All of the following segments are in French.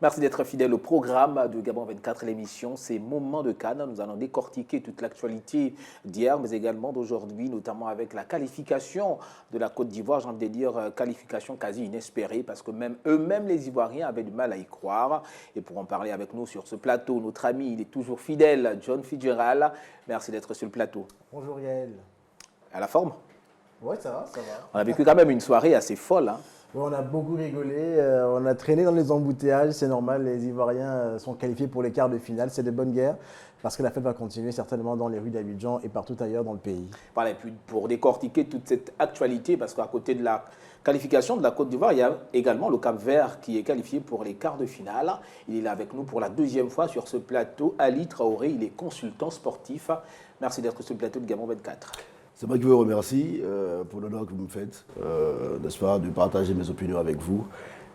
Merci d'être fidèle au programme de Gabon 24, l'émission. C'est Moment de Cannes. Nous allons décortiquer toute l'actualité d'hier, mais également d'aujourd'hui, notamment avec la qualification de la Côte d'Ivoire. J'ai envie de dire qualification quasi inespérée, parce que même eux-mêmes, les Ivoiriens, avaient du mal à y croire. Et pour en parler avec nous sur ce plateau, notre ami, il est toujours fidèle, John Fitzgerald. Merci d'être sur le plateau. Bonjour Yael. À la forme? Ouais, ça va, ça va. On a vécu quand même une soirée assez folle, hein. Ouais, on a beaucoup rigolé, on a traîné dans les embouteillages, c'est normal, les Ivoiriens sont qualifiés pour les quarts de finale, c'est de bonne guerre, parce que la fête va continuer certainement dans les rues d'Abidjan et partout ailleurs dans le pays. Voilà, et puis pour décortiquer toute cette actualité, parce qu'à côté de la qualification de la Côte d'Ivoire, il y a également le Cap-Vert qui est qualifié pour les quarts de finale. Il est là avec nous pour la deuxième fois sur ce plateau. Ali Traoré, il est consultant sportif. Merci d'être sur le plateau de Gabon 24. C'est moi qui vous remercie pour l'honneur que vous me faites, n'est-ce pas, de partager mes opinions avec vous.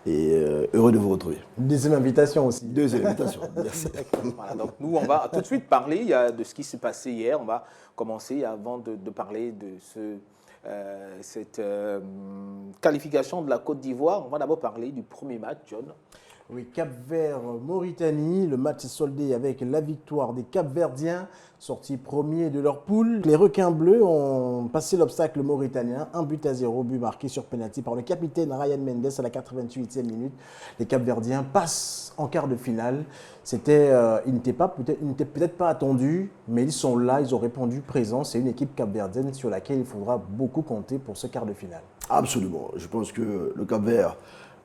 Et heureux de vous retrouver. Une deuxième invitation aussi. Deuxième invitation, merci. Voilà, donc nous, on va tout de suite parler de ce qui s'est passé hier. On va commencer avant de parler de cette qualification de la Côte d'Ivoire. On va d'abord parler du premier match, John. Oui, Cap-Vert-Mauritanie, le match est soldé avec la victoire des Cap-Verdiens, sortis premiers de leur poule. Les requins bleus ont passé l'obstacle mauritanien, 1-0, but marqué sur penalty par le capitaine Ryan Mendes à la 88e minute. Les Cap-Verdiens passent en quart de finale. Ils n'étaient peut-être pas attendus, mais ils sont là, ils ont répondu présent. C'est une équipe cap-verdienne sur laquelle il faudra beaucoup compter pour ce quart de finale. Absolument. Je pense que le Cap-Vert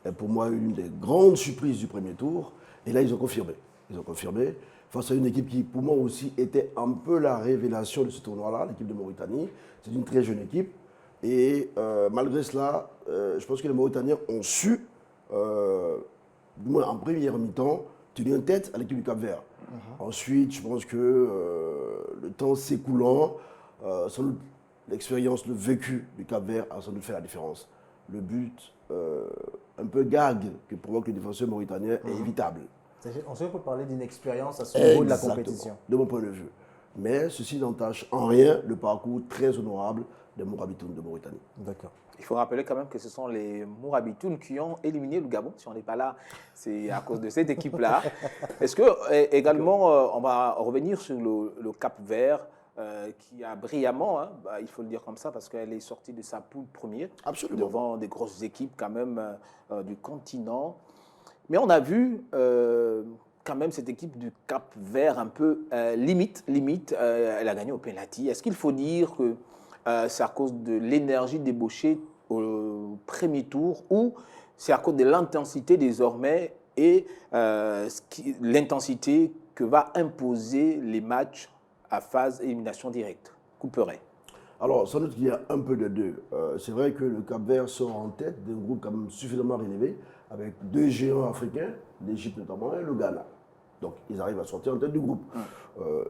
est pour moi une des grandes surprises du premier tour. Et là, ils ont confirmé. Ils ont confirmé face à une équipe qui, pour moi aussi, était un peu la révélation de ce tournoi-là, l'équipe de Mauritanie. C'est une très jeune équipe. Et malgré cela, je pense que les Mauritaniens ont su, du moins en première mi-temps, tenir tête à l'équipe du Cap-Vert. Ensuite, je pense que le temps s'écoulant, sans doute l'expérience, le vécu du Cap-Vert a sans doute fait la différence. Le but un peu gag que provoque le défenseur mauritanien est évitable. On sait qu'on peut parler d'une expérience à ce niveau de la compétition. De mon point de vue. Mais ceci n'entache en rien le parcours très honorable des Mourabitounes de Mauritanie. D'accord. Il faut rappeler quand même que ce sont les Mourabitounes qui ont éliminé le Gabon. Si on n'est pas là, c'est à cause de cette équipe-là. Est-ce que, également, on va revenir sur le Cap-Vert qui a brillamment, il faut le dire comme ça, parce qu'elle est sortie de sa poule première. Absolument. Devant des grosses équipes quand même du continent. Mais on a vu quand même cette équipe du Cap-Vert un peu limite. Elle a gagné au penalty. Est-ce qu'il faut dire que c'est à cause de l'énergie débauchée au premier tour ou c'est à cause de l'intensité désormais et l'intensité que va imposer les matchs à phase élimination directe? Couperet. Alors, sans doute qu'il y a un peu de deux. C'est vrai que le Cap-Vert sort en tête d'un groupe quand même suffisamment relevé, avec deux géants africains, l'Égypte notamment et le Ghana. Donc, ils arrivent à sortir en tête du groupe.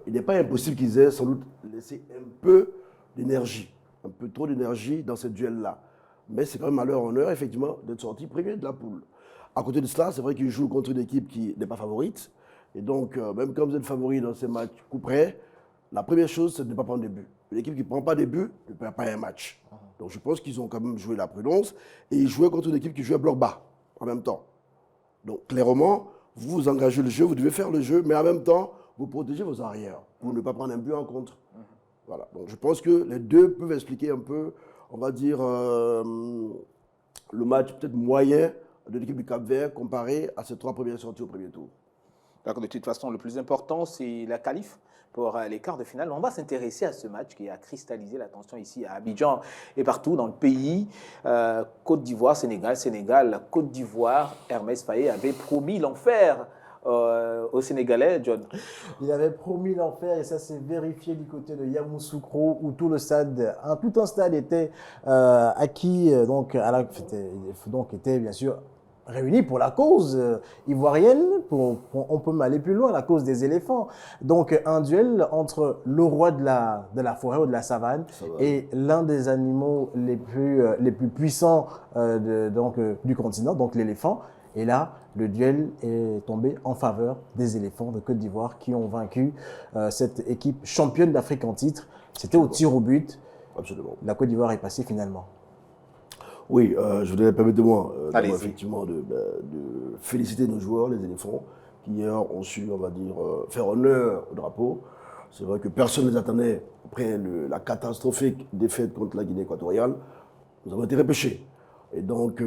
Il n'est pas impossible qu'ils aient sans doute laissé un peu d'énergie, un peu trop d'énergie dans ce duel-là. Mais c'est quand même à leur honneur, effectivement, d'être sortis premier de la poule. À côté de cela, c'est vrai qu'ils jouent contre une équipe qui n'est pas favorite. Et donc, même quand vous êtes favori dans ces matchs coup près, la première chose, c'est de ne pas prendre des buts. Une équipe qui ne prend pas des buts ne perd pas un match. Donc je pense qu'ils ont quand même joué la prudence et ils jouaient contre une équipe qui jouait bloc bas en même temps. Donc clairement, vous engagez le jeu, vous devez faire le jeu, mais en même temps, vous protégez vos arrières pour ne pas prendre un but en contre. Voilà. Donc je pense que les deux peuvent expliquer un peu, on va dire, le match peut-être moyen de l'équipe du Cap-Vert comparé à ces trois premières sorties au premier tour. De toute façon, le plus important, c'est la qualif pour les quarts de finale. On va s'intéresser à ce match qui a cristallisé l'attention ici à Abidjan et partout dans le pays. Côte d'Ivoire, Sénégal, Côte d'Ivoire. Hermès Faé avait promis l'enfer aux Sénégalais, John. Il avait promis l'enfer et ça s'est vérifié du côté de Yamoussoukro où tout un stade était acquis, donc était bien sûr réunis pour la cause ivoirienne, on peut aller plus loin, la cause des éléphants. Donc un duel entre le roi de la forêt ou de la savane et l'un des animaux les plus puissants du continent, donc l'éléphant. Et là, le duel est tombé en faveur des éléphants de Côte d'Ivoire qui ont vaincu cette équipe championne d'Afrique en titre. C'était au tir au but. Absolument. La Côte d'Ivoire est passée finalement. Oui, je voudrais, permettez-moi Allez-y. effectivement de féliciter nos joueurs, les éléphants, qui hier ont su, on va dire, faire honneur au drapeau. C'est vrai que personne ne les attendait après la catastrophique défaite contre la Guinée équatoriale. Nous avons été repêchés. Et donc,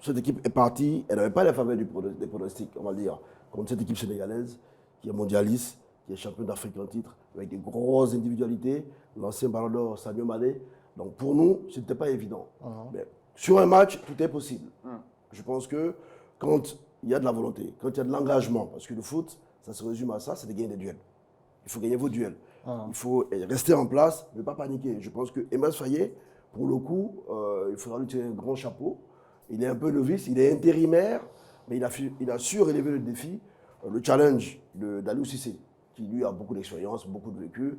cette équipe est partie, elle n'avait pas la faveur des pronostics, on va dire, contre cette équipe sénégalaise, qui est mondialiste, qui est champion d'Afrique en titre, avec des grosses individualités, l'ancien ballon d'or Sadio Mané. Donc pour nous, ce n'était pas évident. Mais sur un match, tout est possible. Je pense que quand il y a de la volonté, quand il y a de l'engagement, parce que le foot, ça se résume à ça, c'est de gagner des duels. Il faut gagner vos duels. Il faut rester en place, ne pas paniquer. Je pense que Emas Faye, pour le coup, il faudra lui tirer un grand chapeau. Il est un peu novice, il est intérimaire, mais il a su relever le défi, le challenge d'Aliou Cissé, qui lui a beaucoup d'expérience, beaucoup de vécu.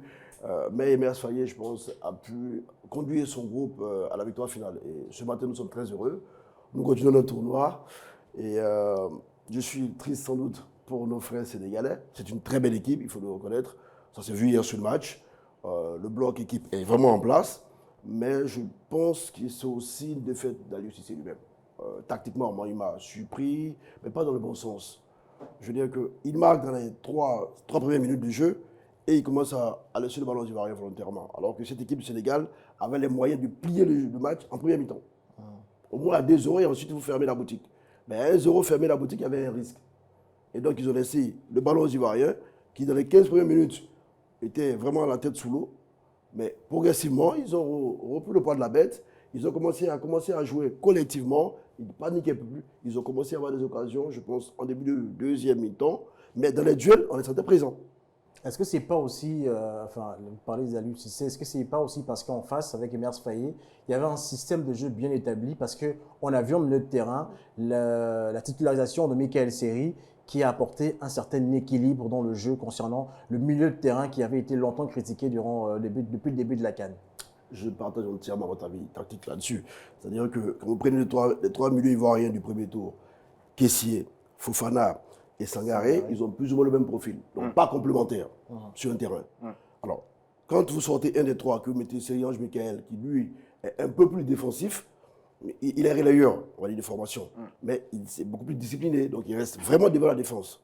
Mais Emas Faye, je pense, a pu conduire son groupe à la victoire finale. Et ce matin, nous sommes très heureux. Nous continuons notre tournoi. Et je suis triste sans doute pour nos frères sénégalais. C'est une très belle équipe, il faut le reconnaître. Ça s'est vu hier sur le match. Le bloc équipe est vraiment en place. Mais je pense que c'est aussi une défaite d'Aliou Cissé lui-même. Tactiquement, moi, il m'a surpris, mais pas dans le bon sens. Je veux dire qu'il marque dans les trois premières minutes du jeu et il commence à laisser le ballon aux Ivoiriens volontairement. Alors que cette équipe du Sénégal avait les moyens de plier le match en première mi-temps. Au moins à 2-0 et ensuite vous fermez la boutique. Mais à 1-0, fermer la boutique, il y avait un risque. Et donc ils ont laissé le ballon aux Ivoiriens qui dans les 15 premières minutes étaient vraiment la tête sous l'eau. Mais progressivement, ils ont repris le poids de la bête. Ils ont commencé à jouer collectivement. Ils ne paniquaient plus. Ils ont commencé à avoir des occasions, je pense, en début de deuxième mi-temps. Mais dans les duels, on les sentait présents. Est-ce que c'est pas aussi, enfin, vous parlez des Aliou Cissé, est-ce que c'est pas aussi parce qu'en face, avec Emerse Faé, il y avait un système de jeu bien établi parce qu'on a vu en milieu de terrain la titularisation de Michael Seri qui a apporté un certain équilibre dans le jeu concernant le milieu de terrain qui avait été longtemps critiqué depuis le début de la CAN. Je partage entièrement votre avis tactique là-dessus. C'est-à-dire que quand vous prenez les trois milieux ivoiriens du premier tour, Kessié, Fofana et Sangaré, ils ont plus ou moins le même profil. Donc pas complémentaires sur un terrain. Alors, quand vous sortez un des trois, que vous mettez Seriange Michael, qui lui est un peu plus défensif, il est relayeur, on va dire, de formation. Mais il est beaucoup plus discipliné, donc il reste vraiment devant la défense.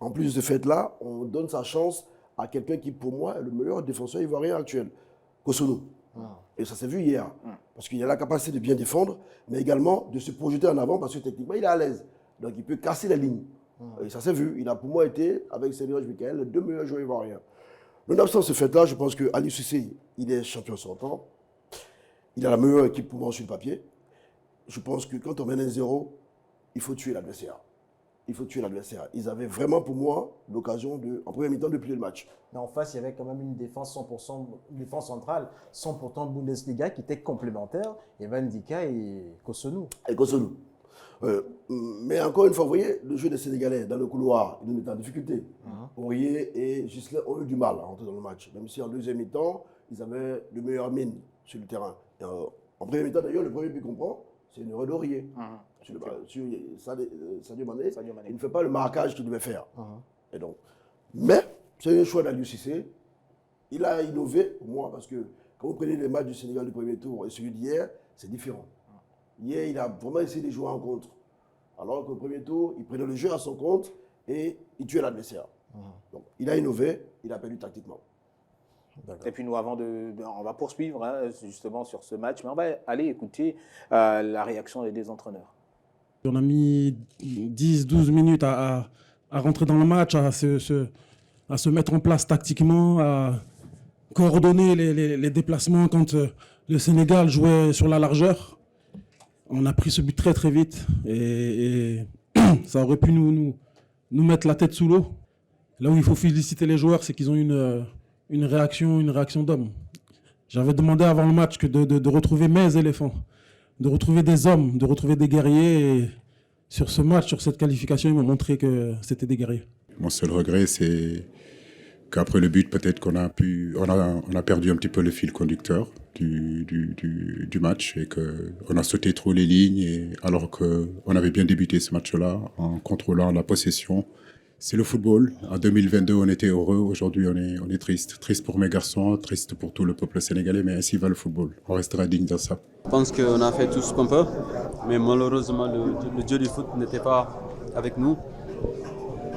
En plus de ce fait-là, on donne sa chance à quelqu'un qui, pour moi, est le meilleur défenseur ivoirien actuel, Kosonou. Et ça s'est vu hier. Parce qu'il a la capacité de bien défendre, mais également de se projeter en avant, parce que techniquement, il est à l'aise. Donc il peut casser les lignes. Et ça s'est vu. Il a pour moi été, avec Seriange Michael, les deux meilleurs joueurs ivoiriens. Nonobstant ce fait-là, je pense que Aliou Cissé, il est champion sortant. Il a la meilleure équipe pour moi sur le papier. Je pense que quand on mène 1-0, il faut tuer l'adversaire. Il faut tuer l'adversaire. Ils avaient vraiment pour moi l'occasion, en première mi-temps, de plier le match. Mais en face, il y avait quand même une défense 100%, une défense centrale 100% Bundesliga qui était complémentaire. Il y avait Ndika et Kosonou. Et Kosonou. Mais encore une fois, vous voyez, le jeu des Sénégalais dans le couloir, ils étaient en difficulté. Aurier et Gislain ont eu du mal à rentrer dans le match. Même si en deuxième mi-temps, ils avaient de meilleures mines sur le terrain. Et en première mi-temps, d'ailleurs, le premier but qu'on prend, c'est une erreur d'Aurier. Sur Sadio Mané, il ne fait pas le marquage qu'il devait faire. Et donc, mais c'est un choix d'Aliou Cissé. Il a innové, pour moi, parce que quand vous prenez les matchs du Sénégal du premier tour et celui d'hier, c'est différent. Hier, il a vraiment essayé de jouer en contre. Alors qu'au premier tour, il prenait le jeu à son compte et il tuait l'adversaire. Donc, il a innové, il a perdu tactiquement. Et puis nous, on va poursuivre justement sur ce match, mais on va aller écouter la réaction des deux entraîneurs. On a mis 10-12 minutes à rentrer dans le match, à se mettre en place tactiquement, à coordonner les déplacements quand le Sénégal jouait sur la largeur. On a pris ce but très très vite et ça aurait pu nous mettre la tête sous l'eau. Là où il faut féliciter les joueurs, c'est qu'ils ont une réaction d'homme. J'avais demandé avant le match de retrouver mes éléphants, de retrouver des hommes, de retrouver des guerriers. Et sur ce match, sur cette qualification, ils m'ont montré que c'était des guerriers. Mon seul regret, c'est qu'après le but, peut-être qu'on a perdu un petit peu le fil conducteur du match et qu'on a sauté trop les lignes, alors qu'on avait bien débuté ce match-là en contrôlant la possession c'est le football. En 2022, on était heureux. Aujourd'hui, on est triste. Triste pour mes garçons, triste pour tout le peuple sénégalais, mais ainsi va le football. On restera digne de ça. Je pense qu'on a fait tout ce qu'on peut, mais malheureusement, le dieu du foot n'était pas avec nous.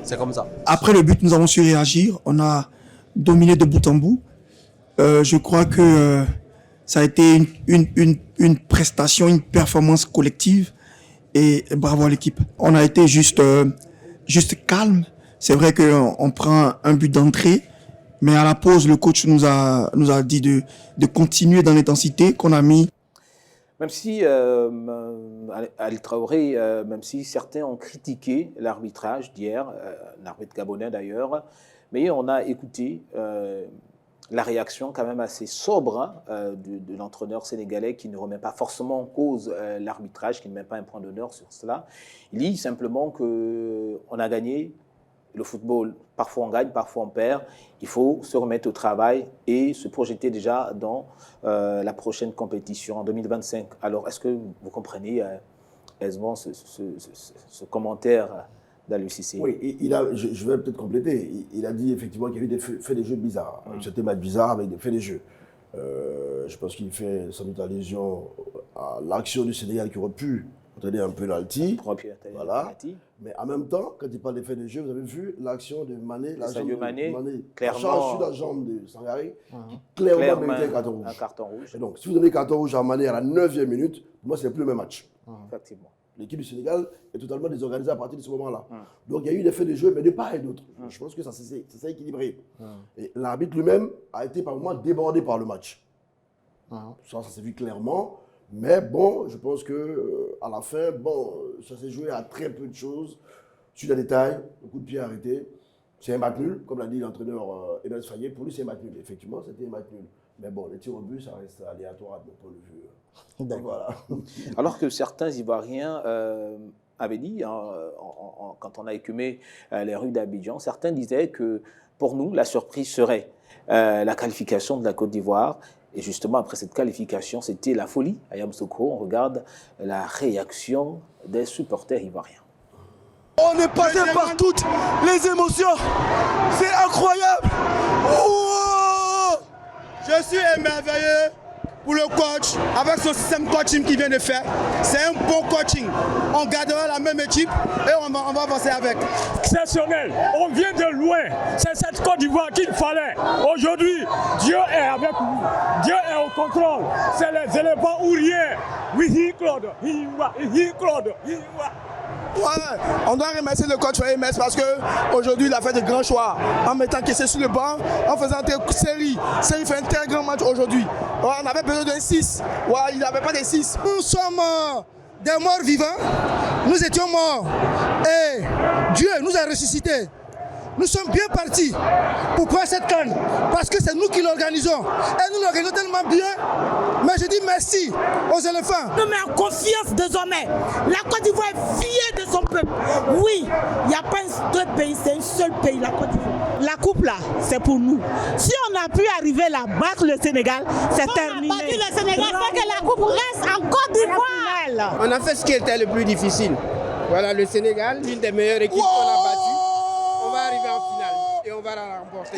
C'est comme ça. Après le but, nous avons su réagir. On a dominé de bout en bout. Je crois que ça a été une prestation, une performance collective. Et bravo à l'équipe. On a été juste calme. C'est vrai qu'on prend un but d'entrée, mais à la pause, le coach nous a dit de continuer dans l'intensité qu'on a mis. Même si, Ali Traoré, même si certains ont critiqué l'arbitrage d'hier, l'arbitre gabonais d'ailleurs, mais on a écouté la réaction quand même assez sobre de l'entraîneur sénégalais qui ne remet pas forcément en cause l'arbitrage, qui ne met pas un point d'honneur sur cela. Il dit simplement qu'on a gagné le football. Parfois on gagne, parfois on perd. Il faut se remettre au travail et se projeter déjà dans la prochaine compétition en 2025. Alors, est-ce que vous comprenez aisément ce commentaire d'Aliou Cissé? Oui, je vais peut-être compléter. Il a dit effectivement qu'il y avait des faits de jeu bizarres. C'était match bizarre avec des faits de jeu. Je pense qu'il fait sans doute allusion à l'action du Sénégal qui aurait pu entraîner un penalty. Voilà. Mais en même temps, quand il parle des faits de jeu, vous avez vu l'action de Mané, la jambe de Mané, clairement sur la jambe de Sangaré, qui clairement méritait un carton rouge. Et donc, si vous donnez un carton rouge à Mané à la 9e minute, pour moi, ce n'est plus le même match. Effectivement. L'équipe du Sénégal est totalement désorganisée à partir de ce moment-là. Donc il y a eu des faits de jeu, mais de part et d'autre. Je pense que ça s'est équilibré. Et l'arbitre lui-même a été par moments débordé par le match. Ça s'est vu clairement. Mais bon, je pense qu'à la fin, ça s'est joué à très peu de choses. Sur les détails, le coup de pied arrêté. C'est un match nul, comme l'a dit l'entraîneur Enes Fayet. Pour lui, c'est un match nul. Effectivement, c'était un match nul. Mais bon, les tirs au but, ça reste aléatoire de mon point de vue. Donc, voilà. Alors que certains Ivoiriens avaient dit, quand on a écumé les rues d'Abidjan, certains disaient que pour nous, la surprise serait la qualification de la Côte d'Ivoire. Et justement, après cette qualification, c'était la folie à Yamoussoukro. On regarde la réaction des supporters ivoiriens. On est passé par toutes les émotions. C'est incroyable. Oh, je suis émerveillé pour le coach, avec son système coaching qu'il vient de faire. C'est un bon coaching. On gardera la même équipe et on va avancer avec. Exceptionnel. On vient de loin. C'est cette Côte d'Ivoire qu'il fallait. Aujourd'hui, Dieu est avec nous. Dieu est au contrôle. C'est les éléphants ou rien. Oui, Claude. Oui, Claude. Ouais, on doit remercier le coach Fayet parce qu'aujourd'hui il a fait de grands choix en mettant Kessé sur le banc, en faisant des séries. Série fait un très grand match aujourd'hui. Ouais, on avait besoin d'un 6. Ouais, il n'avait pas de 6. Nous sommes des morts vivants. Nous étions morts. Et Dieu nous a ressuscités. Nous sommes bien partis pour prendre cette canne parce que c'est nous qui l'organisons. Et nous l'organisons tellement bien. Mais je dis merci aux éléphants. Nous mettons en confiance désormais. La Côte d'Ivoire est fière de son peuple. Oui, il n'y a pas deux pays, c'est un seul pays, la Côte d'Ivoire. La coupe là, c'est pour nous. Si on a pu arriver là, battre le Sénégal, c'est terminé. On a battu le Sénégal, c'est que la coupe reste en Côte d'Ivoire. On a fait ce qui était le plus difficile. Voilà, le Sénégal, l'une des meilleures équipes qu'on a battues. On va arriver en finale et on va la remporter.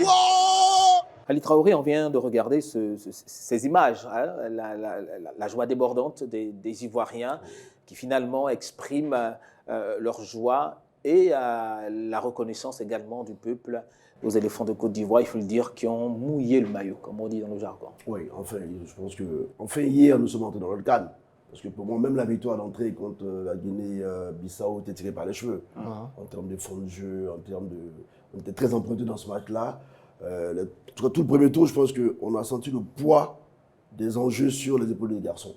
Ali Traoré, on vient de regarder ces images, hein, la joie débordante des Ivoiriens qui finalement expriment leur joie et la reconnaissance également du peuple aux éléphants de Côte d'Ivoire, il faut le dire, qui ont mouillé le maillot, comme on dit dans le jargon. Oui, enfin, je pense que hier, nous sommes entrés dans le cadre. Parce que pour moi, même la victoire d'entrée contre la Guinée-Bissau était tirée par les cheveux. En termes de fond de jeu, on était très empruntés dans ce match-là. Tout le premier tour, je pense qu'on a senti le poids des enjeux sur les épaules des garçons.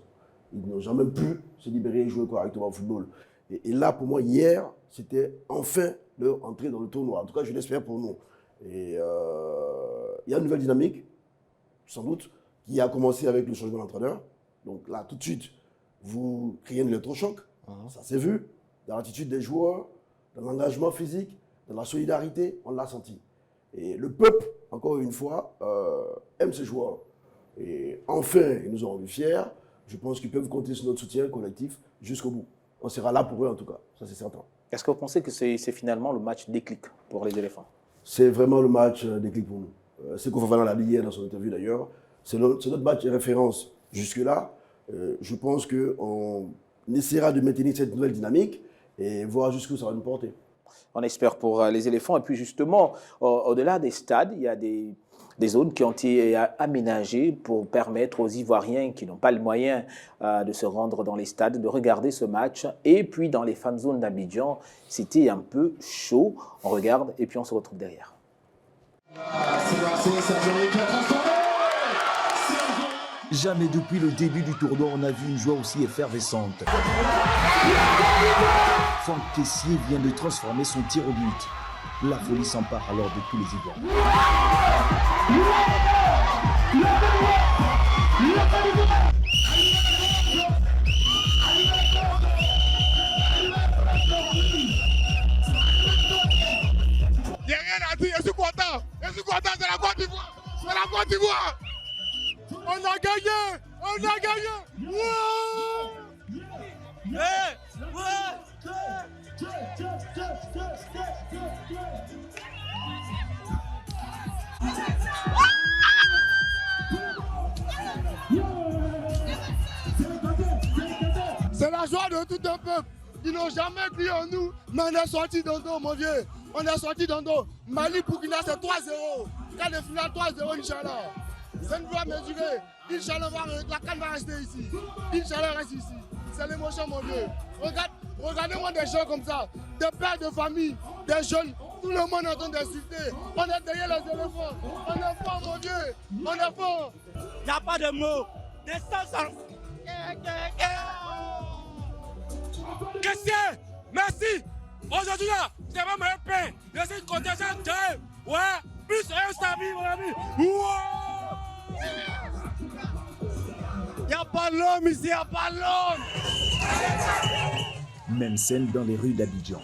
Ils n'ont jamais pu se libérer et jouer correctement au football. Et là, pour moi, hier, c'était enfin leur entrée dans le tournoi. En tout cas, je l'espère pour nous. Et il y a une nouvelle dynamique, sans doute, qui a commencé avec le changement d'entraîneur. Donc là, tout de suite, vous créez un électrochoc, ça s'est vu, dans l'attitude des joueurs, dans l'engagement physique, dans la solidarité, on l'a senti. Et le peuple, encore une fois, aime ces joueurs. Et enfin, ils nous ont rendus fiers. Je pense qu'ils peuvent compter sur notre soutien collectif jusqu'au bout. on sera là pour eux en tout cas, ça c'est certain. Est-ce que vous pensez que c'est finalement le match déclic pour les éléphants? C'est vraiment le match déclic pour nous. C'est qu'on Fofana l'a dit hier dans son interview d'ailleurs. C'est notre match de référence jusque-là. Je pense qu'on essaiera de maintenir cette nouvelle dynamique et voir jusqu'où ça va nous porter. On espère pour les éléphants. Et puis justement, au-delà des stades, il y a des zones qui ont été aménagées pour permettre aux Ivoiriens qui n'ont pas le moyen de se rendre dans les stades, de regarder ce match. Et puis dans les fan zones d'Abidjan, c'était un peu chaud. On regarde et puis on se retrouve derrière. Jamais depuis le début du tournoi, on a vu une joie aussi effervescente. Franck Kessié vient de transformer son tir au but. La folie s'empare alors de tous les Ivoiriens. Il n'y a rien à dire, je suis content, c'est la Côte d'Ivoire, c'est la Côte d'Ivoire. On a gagné, on a gagné. C'est la joie de tout un peuple. Ils n'ont jamais cru en nous, mais on est sorti d'un dos, mon vieux. On est sorti d'un dos. Mali Burkina, c'est 3-0. Quart de finale 3-0, Inch'Allah. C'est une voie mesurée. Inch'Allah, la canne va rester ici. Inch'Allah reste ici. C'est l'émotion, mon vieux. Regardez-moi des gens comme ça, des pères de famille, des jeunes. Tout le monde est en train d'insulter. On est derrière les éléphants. On est fort, mon Dieu. On est fort. Il n'y a pas de mots. Des sens. Christian, merci. Aujourd'hui, là, c'est vraiment un pain. Je suis content, ouais, plus un stabi, mon ami. Il n'y a pas l'homme ici, il n'y a pas l'homme. Même scène dans les rues d'Abidjan.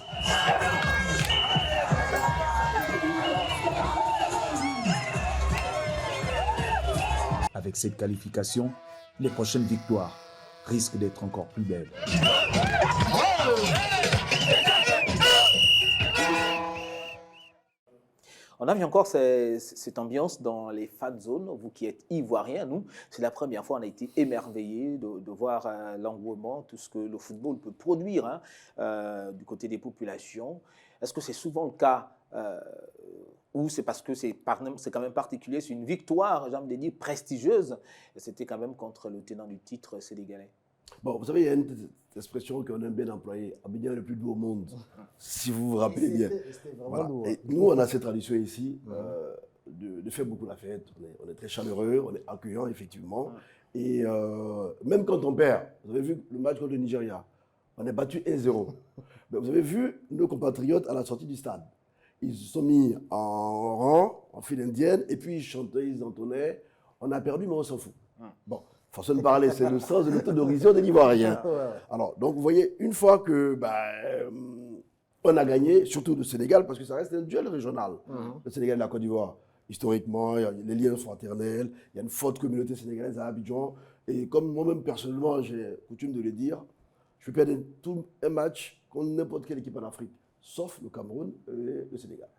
Avec cette qualification, les prochaines victoires risquent d'être encore plus belles. On a vu encore cette ambiance dans les fan zones. Vous qui êtes Ivoiriens, nous, c'est la première fois on a été émerveillés de voir l'engouement, tout ce que le football peut produire du côté des populations. Est-ce que c'est souvent le cas ou c'est parce que c'est quand même particulier, c'est une victoire, j'ai envie de dire, prestigieuse, et c'était quand même contre le tenant du titre sénégalais? Bon, vous savez, il y a une expression qu'on aime bien employer, Abidjan est le plus doux au monde, si vous vous rappelez bien. Voilà. Et nous, on a cette tradition ici de faire beaucoup la fête. On est très chaleureux, on est accueillant, effectivement. Et même quand on perd, vous avez vu le match contre le Nigeria, on est battu 1-0. Mais vous avez vu nos compatriotes à la sortie du stade. Ils se sont mis en rang, en file indienne, et puis ils chantaient, ils entonnaient. On a perdu, mais on s'en fout. Bon. Façon de parler, c'est le sens de notre d'horizon de l'Ivoirien. Alors, donc vous voyez, une fois que on a gagné, surtout le Sénégal, parce que ça reste un duel régional, le Sénégal et la Côte d'Ivoire. Historiquement, les liens sont fraternels, il y a une forte communauté sénégalaise à Abidjan. Et comme moi-même, personnellement, j'ai coutume de le dire, je peux perdre tout un match contre n'importe quelle équipe en Afrique, sauf le Cameroun et le Sénégal.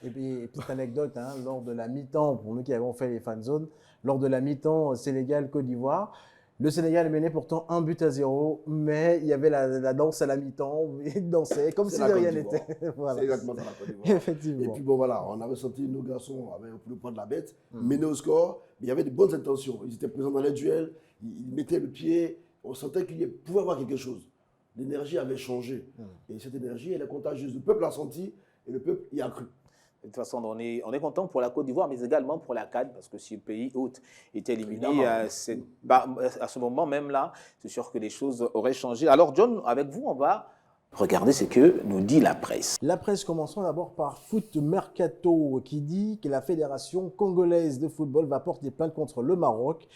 Et puis, petite anecdote, lors de la mi-temps, pour nous qui avons fait les fan zones, lors de la mi-temps Sénégal-Côte d'Ivoire, le Sénégal menait pourtant 1-0, mais il y avait la danse à la mi-temps, ils dansaient comme si de rien n'était. Voilà. C'est exactement ça, la Côte d'Ivoire. Effectivement. Et puis bon, voilà, on a ressenti nos garçons avaient le poids de la bête, menés au score, mais il y avait de bonnes intentions. Ils étaient présents dans les duels, ils mettaient le pied, on sentait qu'il pouvait y avoir quelque chose. L'énergie avait changé. Et cette énergie, elle est contagieuse. Le peuple l'a senti et le peuple y a cru. De toute façon, on est content pour la Côte d'Ivoire, mais également pour la CAN, parce que si le pays hôte était éliminé à ce moment même là, c'est sûr que les choses auraient changé. Alors John, avec vous, on va Regardez ce que nous dit la presse. La presse commençons d'abord par Foot Mercato qui dit que la Fédération congolaise de football va porter plainte contre le Maroc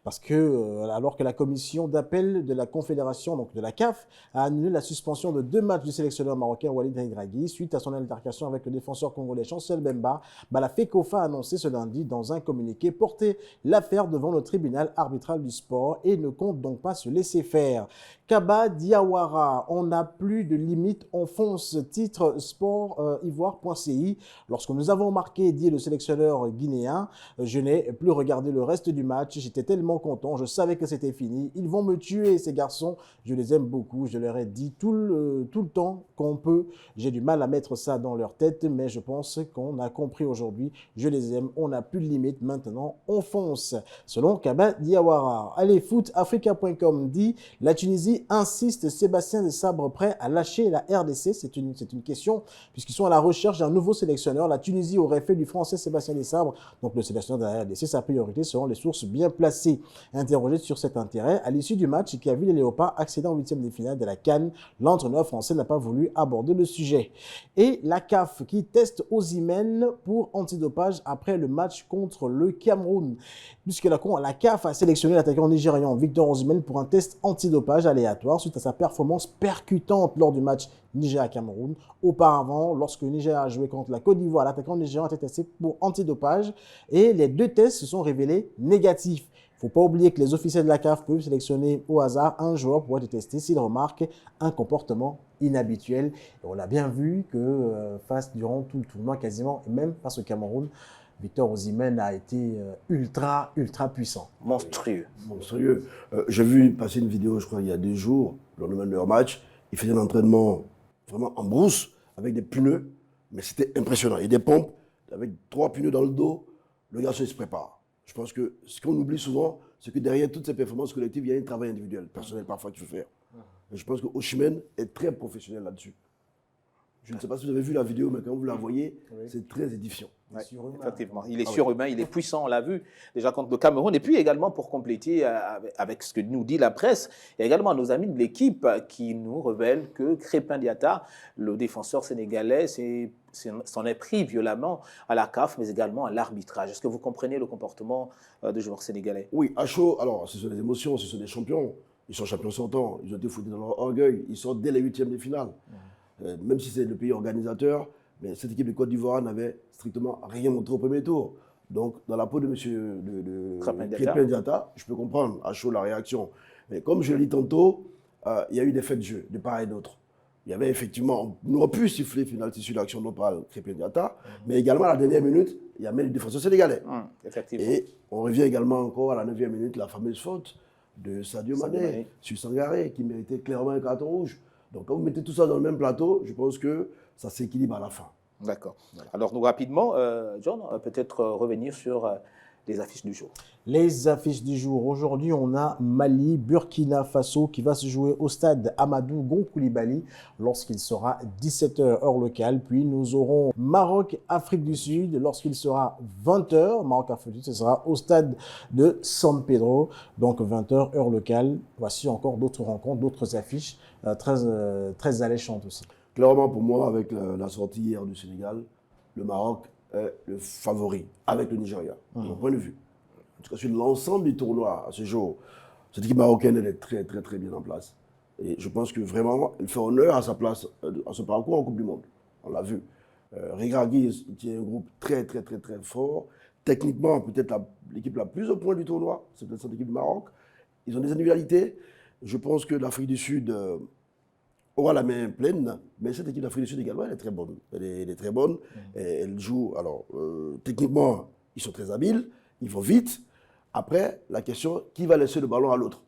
parce que alors que la commission d'appel de la Confédération, donc de la CAF, a annulé la suspension de 2 matchs du sélectionneur marocain Walid Regragui suite à son altercation avec le défenseur congolais Chancel Bemba, la FECOFA a annoncé ce lundi dans un communiqué porter l'affaire devant le tribunal arbitral du sport et ne compte donc pas se laisser faire. Kaba Diawara, on n'a plus de limite, on fonce, titre sportivoire.ci. Lorsque nous avons marqué, dit le sélectionneur guinéen, je n'ai plus regardé le reste du match, j'étais tellement content, je savais que c'était fini. Ils vont me tuer ces garçons, je les aime beaucoup, je leur ai dit tout le temps qu'on peut. J'ai du mal à mettre ça dans leur tête, mais je pense qu'on a compris aujourd'hui, je les aime, on n'a plus de limite, maintenant on fonce. Selon Kaba Diawara. Allez, footafrica.com dit, la Tunisie insiste, Sébastien Desabre prêt à lâcher la RDC. C'est une question, puisqu'ils sont à la recherche d'un nouveau sélectionneur. La Tunisie aurait fait du français Sébastien Desabre, donc le sélectionneur de la RDC. Sa priorité seront les sources bien placées. Interrogé sur cet intérêt, à l'issue du match qui a vu les Léopards accéder en 8e de finale de la CAN, l'entraîneur français n'a pas voulu aborder le sujet. Et la CAF qui teste Osimhen pour antidopage après le match contre le Cameroun, puisque la CAF a sélectionné l'attaquant nigérian Victor Osimhen pour un test antidopage aléatoire suite à sa performance percutante lors du match Nigeria-Cameroun. Auparavant, lorsque le Nigeria a joué contre la Côte d'Ivoire, l'attaquant nigérian a été testé pour antidopage et les 2 tests se sont révélés négatifs. Il ne faut pas oublier que les officiels de la CAF peuvent sélectionner au hasard un joueur pour être testé s'il remarque un comportement inhabituel. Et on a bien vu que durant tout le tournoi quasiment, et même face au Cameroun, Victor Osimhen a été ultra puissant. Monstrueux. Monstrueux. J'ai vu passer une vidéo, je crois, il y a 2 jours, lors de leur match. Il faisait un entraînement vraiment en brousse, avec des pneus, mais c'était impressionnant. Et des pompes, avec 3 pneus dans le dos, le garçon il se prépare. Je pense que ce qu'on oublie souvent, c'est que derrière toutes ces performances collectives, il y a un travail individuel, personnel parfois qu'il faut faire. Et je pense que Osimhen est très professionnel là-dessus. Je ne sais pas si vous avez vu la vidéo, mais quand vous la voyez, c'est très édifiant. Ouais, effectivement, il est surhumain, il est puissant, on l'a vu déjà contre le Cameroun. Et puis également, pour compléter avec ce que nous dit la presse, il y a également nos amis de l'équipe qui nous révèlent que Crépin Diatta, le défenseur sénégalais, s'en est pris violemment à la CAF, mais également à l'arbitrage. Est-ce que vous comprenez le comportement de joueurs sénégalais? Oui, à chaud, alors ce sont des émotions, ce sont des champions. Ils sont champions sortants, ils ont été foutus dans leur orgueil, ils sortent dès les 8e de finale. Même si c'est le pays organisateur, mais cette équipe de Côte d'Ivoire n'avait strictement rien montré au premier tour. Donc, dans la peau de M. Crépin Diatta, je peux comprendre à chaud la réaction. Mais comme je l'ai dit tantôt, il y a eu des faits de jeu, de part et d'autre. Il y avait effectivement, on aurait pu siffler penalty sur l'action dont parle Crépin Diatta, mais également à la dernière minute, il y a même le défenseur sénégalais. Et on revient également encore à la 9e minute, la fameuse faute de Sadio Mané sur Sangaré, qui méritait clairement un carton rouge. Donc, quand vous mettez tout ça dans le même plateau, je pense que ça s'équilibre à la fin. D'accord. Alors, nous, rapidement, John, peut-être revenir sur les affiches du jour. Les affiches du jour. Aujourd'hui, on a Mali, Burkina Faso qui va se jouer au stade Amadou Gon Coulibaly lorsqu'il sera 17h heure locale. Puis nous aurons Maroc, Afrique du Sud lorsqu'il sera 20h. Maroc, Afrique du Sud, ce sera au stade de San Pedro, donc 20h heure locale. Voici encore d'autres rencontres, d'autres affiches très alléchantes aussi. Clairement, pour moi, avec la sortie hier du Sénégal, le Maroc est le favori avec le Nigeria, de mon point de vue. En tout cas, sur l'ensemble du tournoi à ce jour, cette équipe marocaine, elle est très bien en place. Et je pense que vraiment, elle fait honneur à sa place, à ce parcours en Coupe du Monde. On l'a vu. Regragui, qui est un groupe très fort. Techniquement, peut-être l'équipe la plus au point du tournoi, c'est peut-être cette équipe du Maroc. Ils ont des individualités. Je pense que l'Afrique du Sud aura la main pleine, mais cette équipe d'Afrique du Sud également, elle est très bonne. Elle est très bonne. Et elle joue, alors, techniquement, ils sont très habiles, ils vont vite. Après, la question, qui va laisser le ballon à l'autre?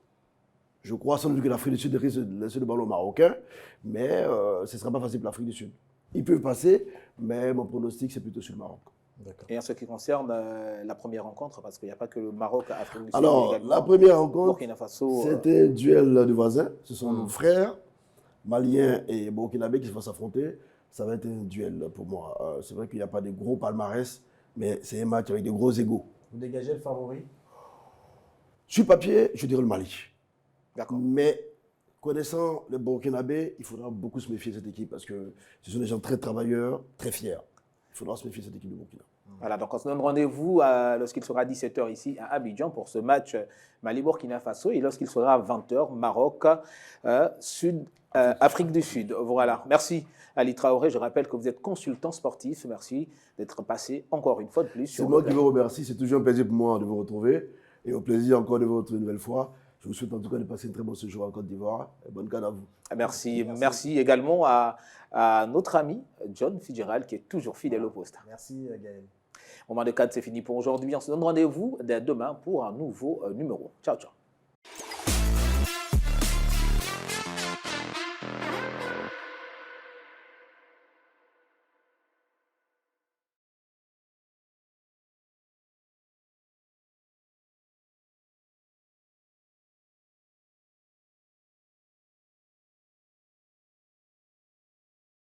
Je crois sans doute que l'Afrique du Sud risque de laisser le ballon au Marocain, mais ce ne sera pas facile pour l'Afrique du Sud. Ils peuvent passer, mais mon pronostic, c'est plutôt sur le Maroc. Et en ce qui concerne la première rencontre, parce qu'il n'y a pas que le Maroc à Afrique du Sud. Alors, la première rencontre, c'était un duel de voisins. Ce sont nos frères, maliens et burkinabés, qui vont s'affronter. Ça va être un duel pour moi. C'est vrai qu'il n'y a pas de gros palmarès, mais c'est un match avec de gros égos. Vous dégagez le favori? Sur papier, je dirais le Mali. D'accord. Mais connaissant les Burkinabés, il faudra beaucoup se méfier de cette équipe parce que ce sont des gens très travailleurs, très fiers. Il faudra se méfier de cette équipe de Burkina. Voilà, donc on se donne rendez-vous lorsqu'il sera 17h ici à Abidjan pour ce match Mali-Burkina Faso et lorsqu'il sera 20h Maroc, Afrique du Sud. Voilà, merci Ali Traoré. Je rappelle que vous êtes consultant sportif. Merci d'être passé encore une fois de plus. C'est moi qui vous remercie. C'est toujours un plaisir pour moi de vous retrouver et au plaisir encore de vous retrouver une nouvelle fois. Je vous souhaite en tout cas de passer une très bonne séjour en Côte d'Ivoire. Bonne canne à vous. Merci également à notre ami John Fitzgerald qui est toujours fidèle au poste. Merci Gaël. Moment de cadre, c'est fini pour aujourd'hui. On se donne rendez-vous dès demain pour un nouveau numéro. Ciao, ciao.